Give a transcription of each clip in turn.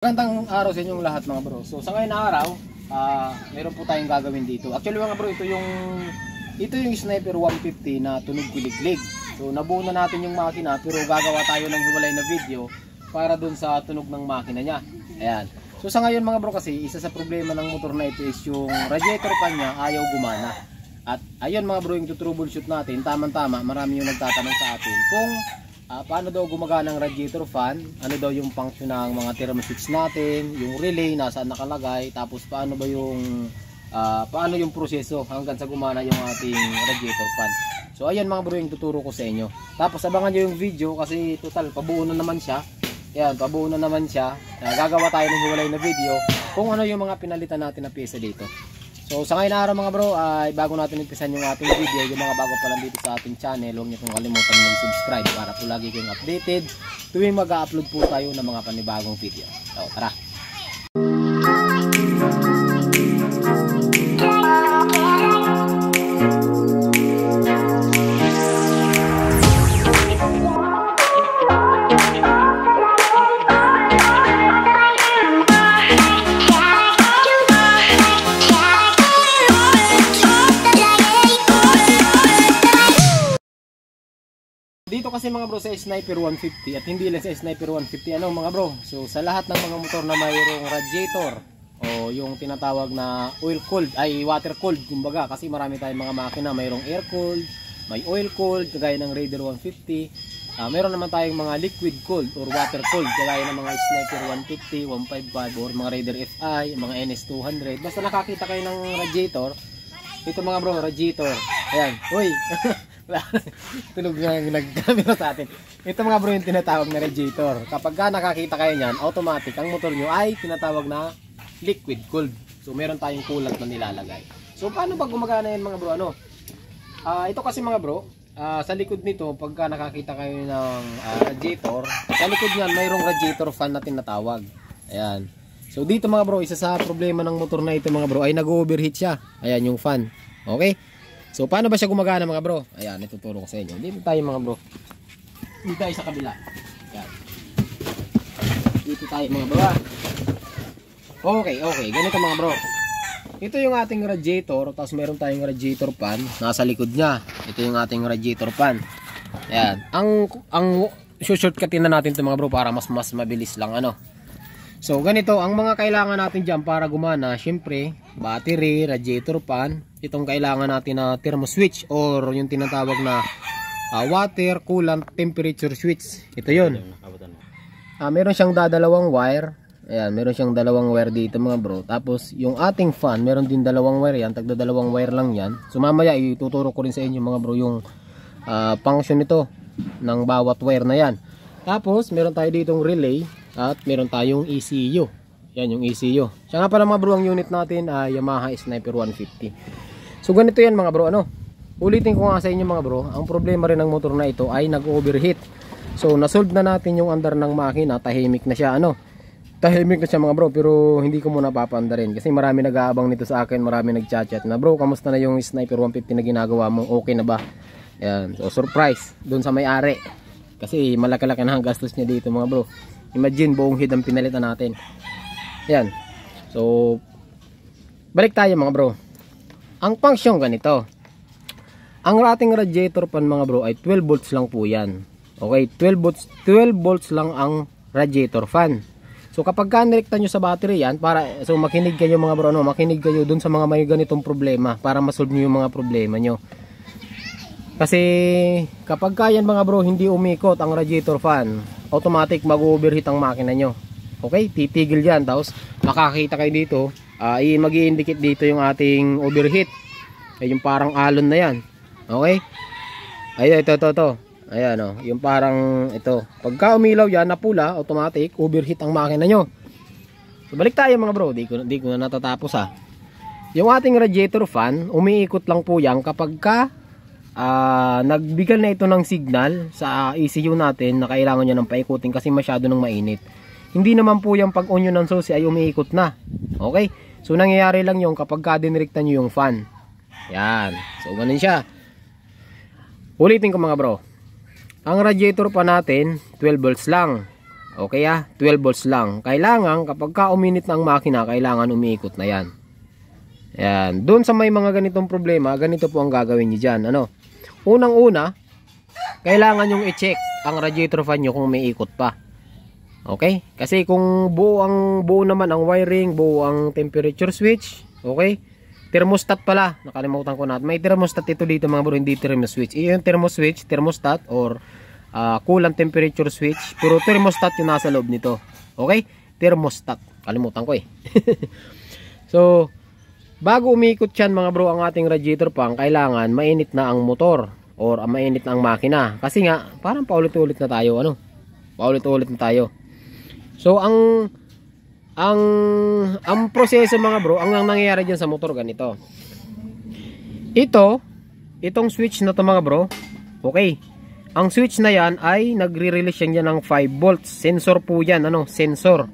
Magandang araw sa inyong lahat mga bro. So sa ngayon na araw, meron po tayong gagawin dito. Actually mga bro, ito yung Sniper 150 na tunog kiliglig. So nabuo na natin yung makina pero gagawa tayo ng hiwalay na video para dun sa tunog ng makina niya. Ayan. So sa ngayon mga bro kasi, isa sa problema ng motor na ito is yung radiator pan niya ayaw gumana. At ayun mga bro, yung troubleshoot natin, tamang-tama, marami yung nagtatanong sa atin kung paano daw gumagana ng radiator fan, ano daw yung function ng mga thermoswitch natin, yung relay nasaan nakalagay, tapos paano ba yung paano yung proseso hanggang sa gumana yung ating radiator fan. So ayan mga bro yung tuturo ko sa inyo. Tapos abangan nyo yung video kasi total pabuo na naman siya. Ayan, pabuo na naman siya. Gagawa tayo ng hiwalay na video kung ano yung mga pinalitan natin na pyesa dito. So sa ngayon na araw mga bro, bago natin umpisan yung ating video, yung mga bago pa lang dito sa ating channel, huwag niyo pong kalimutan mag-subscribe para po lagi kayong updated tuwing mag-upload po tayo ng mga panibagong video. So tara! Dito kasi mga bro sa Sniper 150 at hindi lang sa Sniper 150 ano mga bro. So sa lahat ng mga motor na mayroong radiator o yung tinatawag na oil cooled ay water cooled kumbaga, kasi marami tayong mga makina mayroong air cooled, may oil cooled kagaya ng Raider 150. Meron naman tayong mga liquid cooled or water cooled kagaya ng mga Sniper 150, 155 or mga Raider FI, mga NS200. Basta nakakita kayo ng radiator, ito mga bro, radiator. Ayan, uy. Tunog na nagkamera sa atin. Ito mga bro yung tinatawag na radiator. Kapag nakakita kayo niyan, automatic ang motor nyo ay tinatawag na liquid cooled. So meron tayong coolant na nilalagay. So paano ba gumagana yan mga bro? Ito kasi mga bro, sa likod nito pagka nakakita kayo ng radiator, sa likod niyan mayroong radiator fan na tinatawag. Ayan. So dito mga bro, isa sa problema ng motor na ito mga bro ay nag-overheat siya. Ayan yung fan. Okay? So paano ba siya gumagana mga bro? Ayan, ituturo ko sa inyo. Dito tayo mga bro. Dito tayo sa kabila. Ayan. Dito tayo mga bro. Okay. Ganito mga bro. Ito yung ating radiator. Tapos meron tayong radiator fan. Nasa likod niya. Ito yung ating radiator fan. Ayan. Ang shortcutin na natin ito mga bro para mas mabilis lang ano. So ganito, ang mga kailangan natin dyan para gumana, syempre, battery, radiator fan, itong kailangan natin na thermoswitch or yung tinatawag na water, coolant, temperature switch. Ito yun. Meron siyang dadalawang wire. Ayan, meron siyang dalawang wire dito mga bro. Tapos yung ating fan, meron din dalawang wire yan, tagdadalawang wire lang yan. So mamaya ituturo ko rin sa inyo mga bro yung function nito ng bawat wire na yan. Tapos meron tayo ditong relay. At meron tayong ECU. Yan yung ECU. Siya nga pala mga bro, ang unit natin ay Yamaha Sniper 150. So ganito yan mga bro. Ulitin ko nga sa inyo mga bro, ang problema rin ng motor na ito ay nag-overheat. So nasolve na natin yung andar ng makina. Tahimik na siya Tahimik na siya mga bro, pero hindi ko muna papaandarin kasi marami nag-aabang nito sa akin. Marami nag-chat na bro, kamusta na yung Sniper 150 na ginagawa mo? Okay na ba? Yan. So surprise dun sa may-ari. Kasi malaki-laki na ang gastos niya dito mga bro. Imagine buong head ang pinalitan natin. Yan. So balik tayo mga bro. Ang function ganito. Ang ating radiator pan mga bro ay 12 volts lang po yan. Okay, 12 volts lang ang radiator fan. So kapag kanrekta nyo sa battery yan, so makinig kayo mga bro, makinig kayo dun sa mga may ganitong problema para masolve nyo yung mga problema nyo. Kasi kapag kayan mga bro hindi umikot ang radiator fan, automatic mag-overheat ang makina nyo. Okay, titigil yan. Tapos makakita kayo dito, mag-i-indicate dito yung ating overheat. Ay yung parang alon na yan. Okay? Ay ito. Ayan yung parang ito. Pagka umilaw yan na pula, automatic overheat ang makina nyo. So balik tayo mga bro, di ko na natatapos Yung ating radiator fan, umiikot lang po yan kapag nagbigay na ito ng signal sa ECU natin na kailangan niya ng paikutin kasi masyado nang mainit. Hindi naman po yung pag-on nyo ng susi ay umiikot na. Okay? So nangyayari lang yung kapag dinirikta nyo yung fan. Yan. So ganun siya. Ulitin ko mga bro. Ang radiator pa natin 12 volts lang. Okay 12 volts lang. Kailangan kapag ka uminit na ang makina, kailangan umiikot na yan. Yan. Doon sa may mga ganitong problema, ganito po ang gagawin niyo dyan. Ano? Unang-una, kailangan yung i-check ang radiator fan nyo kung may ikot pa. Okay? Kasi kung buo naman ang wiring, buo ang temperature switch, okay? Thermostat pala, nakalimutan ko na. May thermostat ito dito mga bro, hindi thermos switch. Yung thermostat or coolant temperature switch, pero thermostat yung nasa loob nito. Okay? Thermostat. Kalimutan ko So, bago umikot yan mga bro ang ating radiator fan, kailangan mainit na ang motor or mainit na ang makina. Kasi nga, parang paulit-ulit na tayo. Paulit-ulit na tayo. So, ang proseso mga bro, ang nangyayari dyan sa motor ganito. Itong switch na to mga bro, okay. Ang switch na yan ay nagre-release yan ng 5 volts. Sensor po yan, sensor.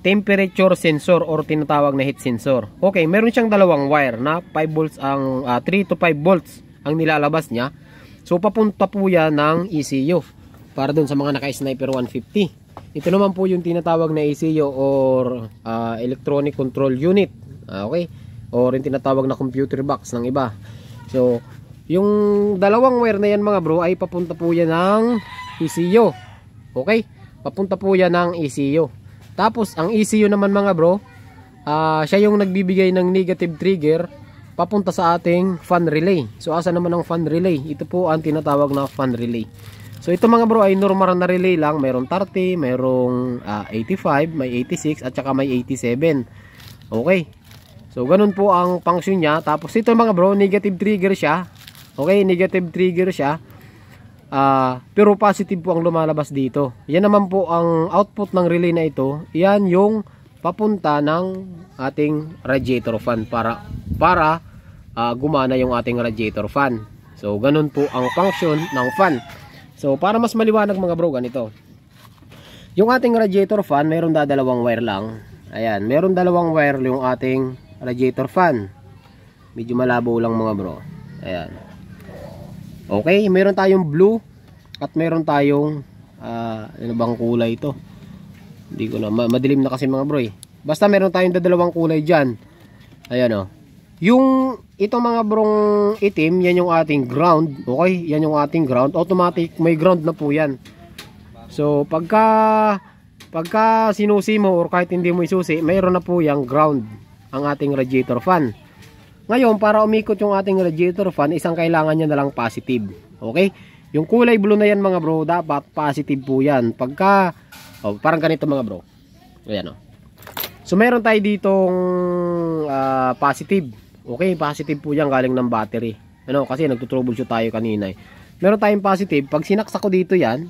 Temperature sensor or tinatawag na heat sensor. Okay, meron siyang dalawang wire na 5 volts 3 to 5 volts ang nilalabas niya. So, papunta po yan ng ECU para dun sa mga naka-Sniper 150. Ito naman po yung tinatawag na ECU or electronic control unit. Okay? Or yung tinatawag na computer box ng iba. So, yung dalawang wire na yan mga bro ay papunta po yan ng ECU. Okay? Papunta po yan ng ECU. Tapos, ang ECU naman mga bro, siya yung nagbibigay ng negative trigger papunta sa ating fan relay. So, asa naman ang fan relay? Ito po ang tinatawag na fan relay. So ito mga bro ay normal na relay lang. Mayroong 30, mayroong 85, may 86 at saka may 87. Okay. So ganun po ang function niya. Tapos ito mga bro, negative trigger siya. Okay, negative trigger siya. Pero positive po ang lumalabas dito. Yan naman po ang output ng relay na ito. Yan yung papunta ng ating radiator fan para gumana yung ating radiator fan. So ganun po ang function ng fan. So, para mas maliwanag mga bro, ganito. Yung ating radiator fan, meron dalawang wire lang. Ayan, meron dalawang wire yung ating radiator fan. Medyo malabo lang mga bro. Ayan. Okay, meron tayong blue at meron tayong ano bang kulay ito? Hindi ko na, madilim na kasi mga bro Basta meron tayong dalawang kulay dyan. Ayan Yung itong mga brong itim, yan yung ating ground. Okay, yan yung ating ground. Automatic, may ground na po yan. So, pagka sinusi mo or kahit hindi mo isusi, mayroon na po yung ground ang ating radiator fan. Ngayon, para umikot yung ating radiator fan, isang kailangan niya na lang positive. Okay? Yung kulay blue na yan mga bro, dapat positive po yan. Parang ganito mga bro. Ayan So, meron tayo ditong positive. Okay, positive po yan galing ng battery. Kasi nagtutroubleshoot tayo kanina Meron tayong positive. Pag sinaksak ko dito yan,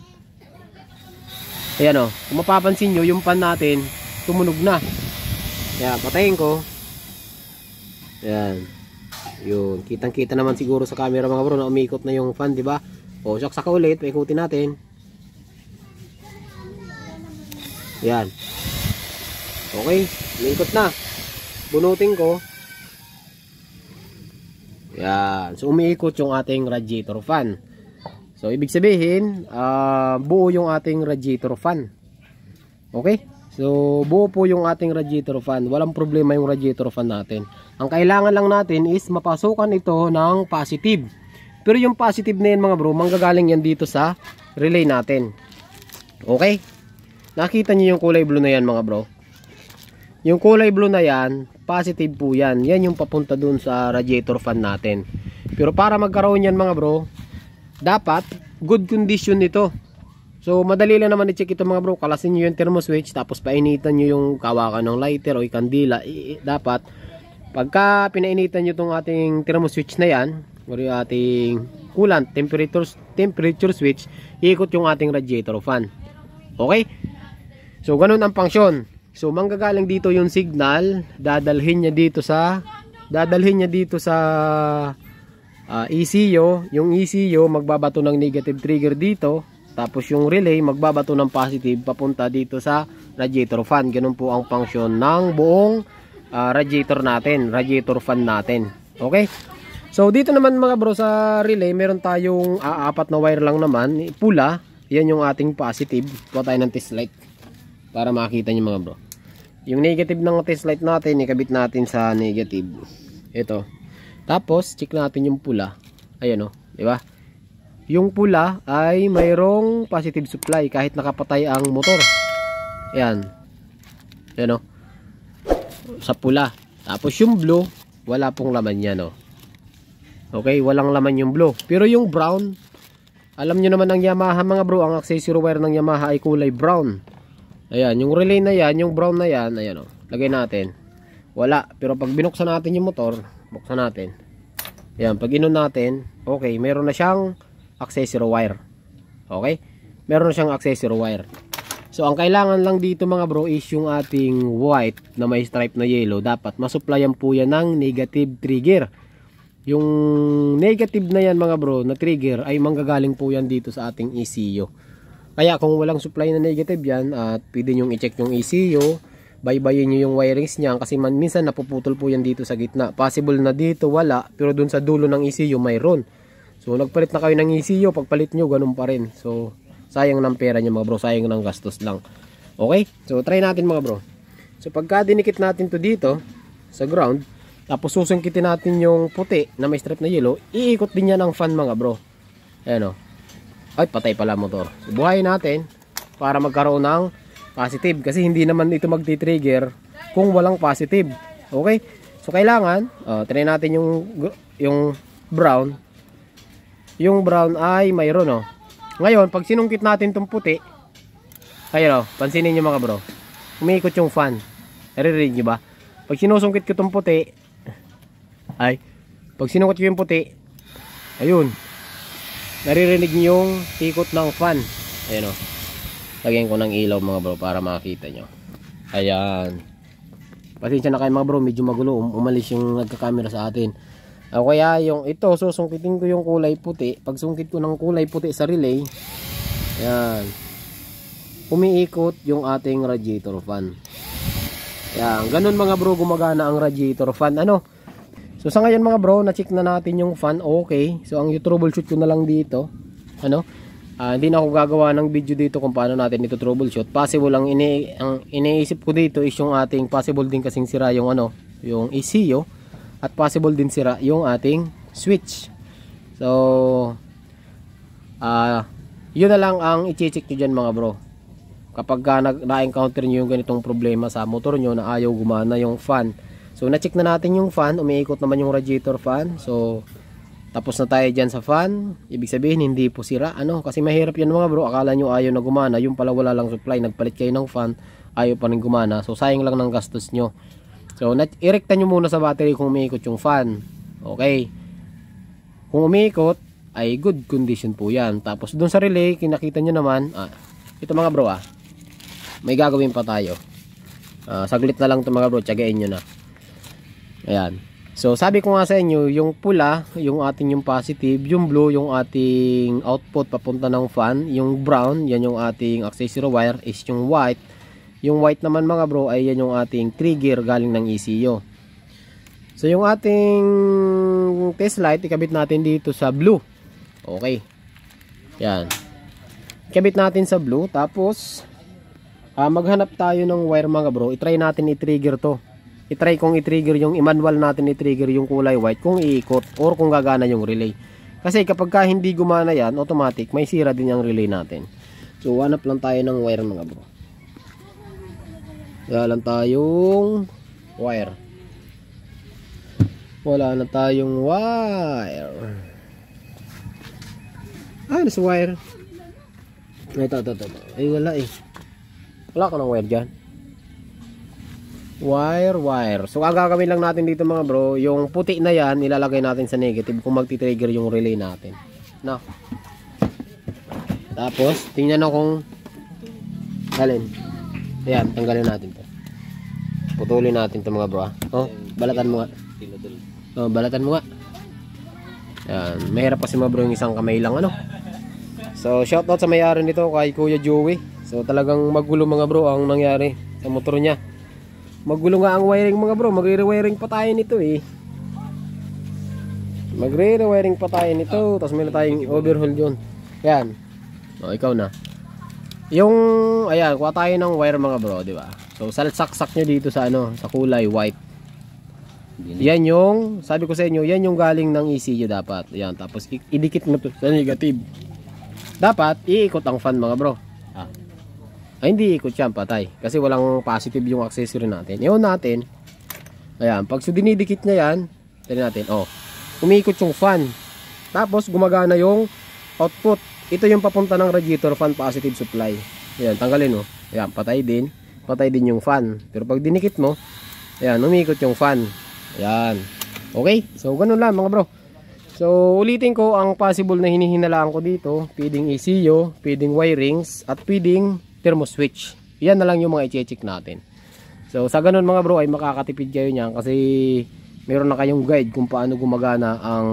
ayan kung mapapansin nyo, yung pan natin, tumunog na. Ayan, patayin ko. Ayan. Yun, kitang-kita naman siguro sa camera mga bro na umikot na yung fan, di ba? Saksak ulit, paikutin natin. Ayan. Okay, umikot na. Bunutin ko. Yan. So, umiikot yung ating radiator fan. So, ibig sabihin, buo yung ating radiator fan. Okay? So, buo po yung ating radiator fan. Walang problema yung radiator fan natin. Ang kailangan lang natin is mapasukan ito ng positive. Pero yung positive na yan mga bro, manggagaling yan dito sa relay natin. Okay? Nakita niyo yung kulay blue na yan mga bro? Yung kulay blue na yan, positive po yan. Yan yung papunta dun sa radiator fan natin. Pero para magkaroon yan mga bro, dapat good condition nito. So madali lang naman i-check ito mga bro. Kalasin nyo yung thermo switch, tapos painitan nyo yung kawakan ng lighter o kandila. Dapat pagka pinainitan nyo itong ating thermo switch na yan, o yung ating coolant temperature switch, iikot yung ating radiator fan. Okay? So ganun ang function. So manggagaling dito yung signal, dadalhin niya dito sa ECU. Yung ECU magbabato ng negative trigger dito, tapos yung relay magbabato ng positive papunta dito sa radiator fan. Ganun po ang function ng buong radiator fan natin. Okay? So dito naman mga bro sa relay, meron tayong 4 na wire lang naman, pula. yan yung ating positive. Kuha tayo ng test light para makita nyo mga bro. Yung negative ng test light natin, ikabit natin sa negative. Ito. Tapos, check natin yung pula. Ayan o, di ba? Yung pula ay mayroong positive supply kahit nakapatay ang motor. Ayan. Ayan o. Sa pula. Tapos yung blue, wala pong laman yan o. Okay, walang laman yung blue. Pero yung brown, alam nyo naman ng Yamaha mga bro, ang accessory wire ng Yamaha ay kulay brown. Ayan, yung relay na yan, yung brown na yan, ayan o, lagay natin. Wala, pero pag binuksan natin yung motor, buksan natin. Ayan, pag inon natin, okay, meron na siyang accessory wire. Okay, meron na siyang accessory wire. So, ang kailangan lang dito mga bro is yung ating white na may stripe na yellow. Dapat masupplyan po yan ng negative trigger. Yung negative na yan mga bro na trigger ay manggagaling po yan dito sa ating ECU. Kaya kung walang supply na negative yan at pwede nyo i-check yung ECU, baybayin nyo yung wirings niyan kasi minsan napuputol po yan dito sa gitna. Possible na dito wala pero dun sa dulo ng ECU mayroon. So nagpalit na kayo ng ECU, pagpalit nyo ganun pa rin. So sayang ng pera nyo mga bro, sayang ng gastos lang. Okay, so try natin mga bro. So pagka dinikit natin to dito sa ground, tapos susungkitin natin yung puti na may strip na yellow, iikot din yan ang fan mga bro. Ayan o. Ay, patay pala motor. So, buhayin natin para magkaroon ng positive. Kasi hindi naman ito magti-trigger kung walang positive. Okay? So, kailangan, try natin yung brown. Yung brown ay mayroon o. Ngayon, pag sinungkit natin itong puti, ayun o, pansinin nyo mga bro. Umiikot yung fan. Naririnig nyo ba? Pag sinusungkit ko itong puti, pag sinungkit ko yung puti, ayun. Naririnig nyo yung ikot ng fan. Ayan o. Lagyan ko ng ilaw mga bro para makita nyo. Ayan. Pasensya na kayo mga bro, medyo magulo. Umalis yung nagka-camera sa atin. Kaya yung ito, susungkitin ko yung kulay puti. Pag sungkit ko ng kulay puti sa relay, ayan, umiikot yung ating radiator fan. Ayan, ganun mga bro gumagana ang radiator fan. So sa ngayon mga bro, na-check na natin yung fan, okay. So ang troubleshoot ko na lang dito, hindi na ako gagawa ng video dito kung paano natin ito troubleshoot. Possible ang iniisip ko dito is yung ating possible din kasing sira yung yung ECU at possible din sira yung ating switch. So yun na lang ang i-check nyo dyan mga bro. Kapag na-encounter nyo yung ganitong problema sa motor nyo na ayaw gumana yung fan. So na-check na natin yung fan, umiikot naman yung radiator fan. So tapos na tayo dyan sa fan. Ibig sabihin hindi po sira kasi mahirap yan mga bro. Akala nyo ayaw na gumana, yung pala wala lang supply. Nagpalit kayo ng fan, ayaw pa rin gumana. So sayang lang ng gastos nyo. So irekta nyo muna sa battery kung umiikot yung fan. Okay, kung umiikot ay good condition po yan. Tapos dun sa relay, kinakita nyo naman ito mga bro may gagawin pa tayo. Saglit na lang ito mga bro, tiyagain nyo na. Ayan. So sabi ko nga sa inyo, yung pula, yung ating yung positive, yung blue, yung ating output papunta ng fan, yung brown, yan yung ating accessory wire, is yung white. Yung white naman mga bro ay yan yung ating trigger galing ng ECU. So yung ating test light, ikabit natin dito sa blue. Okay. Yan. Ikabit natin sa blue, tapos maghanap tayo ng wire mga bro. I-try natin i-trigger to. I-try kong i-trigger yung i-manual natin i-trigger yung kulay white kung iikot or kung gagana yung relay. Kasi kapag ka hindi gumana yan, automatic may sira din yung relay natin. So hanap lang tayo ng wire mga bro. Wala lang tayong wire. Wala na tayong wire. Nasa wire. Ito. Ay wala Wala ka ng wire dyan. Wire. So ang gagawin lang natin dito mga bro, yung puti na yan ilalagay natin sa negative kung magti-trigger yung relay natin. Tapos tingnan na kung alin. Ayan, tanggalin natin to. Putulin natin to mga bro. Balatan mo nga. Balatan mo nga. Ayan, mahirap kasi mga bro yung isang kamay lang So shoutout sa may-ari nito kay Kuya Joey. So talagang magulo mga bro ang nangyari sa motor niya. Magulo nga ang wiring mga bro. Magre-rewiring pa tayo nito Magre-rewiring pa tayo nito. Tapos meron tayong overhaul yun. Yan. O, ikaw na. Yung, ayan, kuha tayo ng wire mga bro, di ba? So, saksak nyo dito sa ano, sa kulay white. Yan yung, sabi ko sa inyo, yan yung galing ng ECU dapat. Ayan, tapos idikit mo to sa negative. Dapat, iikot ang fan mga bro. Ay, hindi ikot yan, patay. Kasi walang positive yung accessory natin. Iyon natin. Ayan, pag dinidikit niya yan, tignan natin, oh, umiikot yung fan. Tapos, gumagana yung output. Ito yung papunta ng radiator fan positive supply. Ayan, tanggalin, oh. Ayan, patay din. Patay din yung fan. Pero pag dinikit mo, ayan, umiikot yung fan. Ayan. Okay, so ganun lang mga bro. So, ulitin ko, ang possible na hinihinalaan ko dito, pwedeng ECU, pwedeng wirings, at pwedeng thermo switch. Yan na lang yung mga i-check natin. So sa ganun mga bro ay makakatipid kayo niyan kasi meron na kayong guide kung paano gumagana ang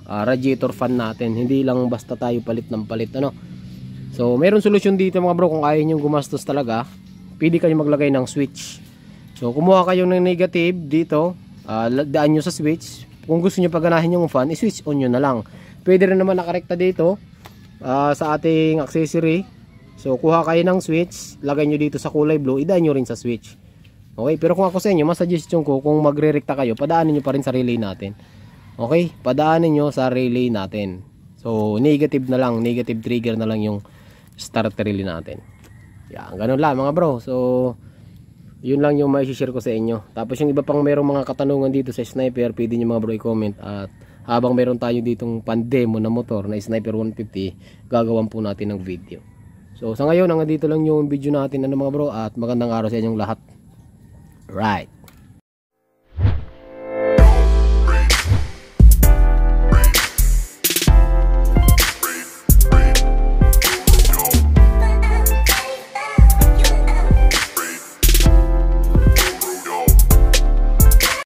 radiator fan natin. Hindi lang basta tayo palit ng palit ano. So meron solusyon dito mga bro kung ayaw nyo gumastos talaga. Pwede kayo maglagay ng switch. So kumuha kayo ng negative dito, daan nyo sa switch. Kung gusto nyo paganahin yung fan, i-switch on nyo na lang. Pwede rin naman nakarekta dito sa ating accessory. So kuha kayo ng switch, lagay nyo dito sa kulay blue, idaan nyo rin sa switch. Okay, pero kung ako sa inyo, mas suggestion ko kung magre-rekta kayo, padaanin nyo pa rin sa relay natin. Okay, padaanin nyo sa relay natin. So negative na lang, negative trigger na lang yung starter relay natin. Yan, ganun lang mga bro. So yun lang yung mai-share ko sa inyo. Tapos yung iba pang merong mga katanungan dito sa sniper, pwede nyo mga bro i-comment. At habang meron tayo ditong pan-demo na motor na Sniper 150, gagawan po natin ng video. So sa ngayon, hanggang dito lang yung video natin ano mga bro, at magandang araw sa inyong lahat. Right.